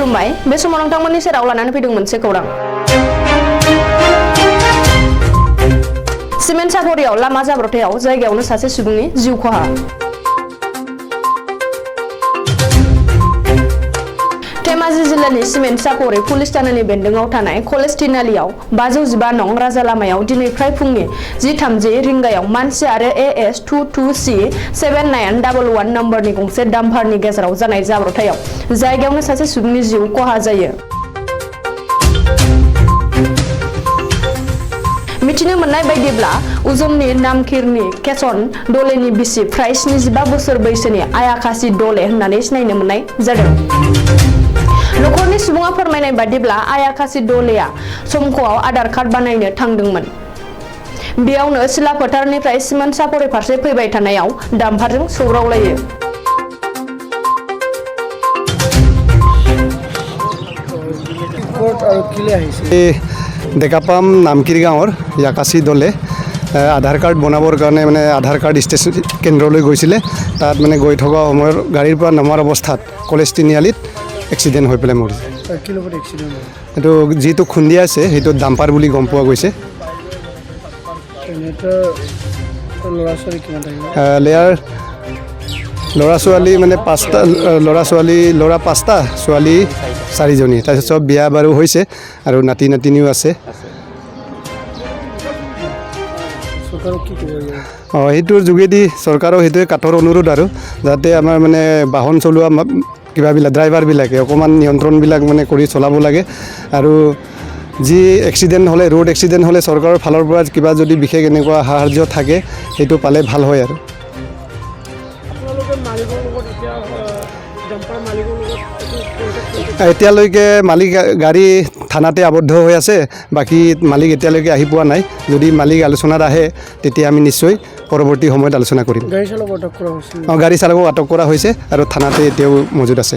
खुलुमबाय बे समाव नोंथांमोननि सेराव लानानै फैदों मोनसे खौरां सिमेन्ट सापरियाव लामा जाब्रथायाव जायगायावनो सासे सुबुंनि जिउ खहा धेमाजि जिल्लानि सिमेन्ट सापरि पुलिस थानानि बेन्दोंआव थानाय कलेज तिनालियाव 515 नं राजा लामायाव दिनै फ्राय फुंनि 10:30 रिंगायाव मानसि आरो AS22C7911 नम्बरनि गंसे डाम्पारनि गेजेराव जानाय जाब्रथायाव जायगायावनो सासे सुबुंनि जिउ खहा जायो। मिथिनो मोननाय बायदिब्ला उजमनि नामखिरनि केसन दलेनि बिसि फ्राय 75 बोसोर बैसोनि आयाखासि दले होननानै सिनायनो मोननाय जादों। नखरनि सुबुङा फोरमायनाय बादिब्ला आयाखासि दलेया समख'आव आधार कार्ड बानायनो थांदोंमोन। बेयावनो सिला फोथारनिफ्राय सिमेन्ट सापरि फारसे फैबाय थानायाव डाम्पारजों सौग्रावलायो। डेकापाम नामकिर गाँवर याकासी दले आधार कार्ड बनाबर कारण मैं आधार कार्ड स्टेशन केन्द्रলৈ গৈছিলে তাত মানে গৈ থকা সময়ৰ গাড়ীৰ পৰা নামাৰ অৱস্থাত কলেজ তিনিআলিত এক্সিডেণ্ট হৈ পেলাই মৰিছে। এইটো যিটো খুন্দিয়া আছে সেইটো ডাম্পাৰ বুলি গম পোৱা গৈছে। ল'ৰা ছোৱালী মানে 5টা ল'ৰা 5টা ছোৱালী 4জনী তাৰপিছত চব বিয়া বাৰু হৈছে আৰু নাতি নাতিনীও আছে। সেইটোৰ যোগেদি চৰকাৰৰ সেইটোৱে কাঠৰ অনুৰোধ আৰু যাতে আমাৰ মানে বাহন চলোৱা কিবাবিলাক ড্ৰাইভাৰবিলাকে অকণমান নিয়ন্ত্ৰণবিলাক মানে কৰি চলাব লাগে আৰু যি এক্সিডেণ্ট হ'লে ৰোড এক্সিডেণ্ট হ'লে চৰকাৰৰ ফালৰ পৰা কিবা যদি বিশেষ এনেকুৱা সাহাৰ্য থাকে সেইটো পালে ভাল হয় আৰু এতিয়ালৈকে মালিক গাড়ী থানাতে আবদ্ধ হৈ আছে। বাকী মালিক এতিয়ালৈকে আহি পোৱা নাই। যদি মালিক আলোচনাত আহে তেতিয়া আমি নিশ্চয় পৰৱৰ্তী সময়ত আলোচনা কৰিম। গাড়ী চালকক আটক কৰা হৈছে আৰু থানাতে এতিয়াও মজুত আছে।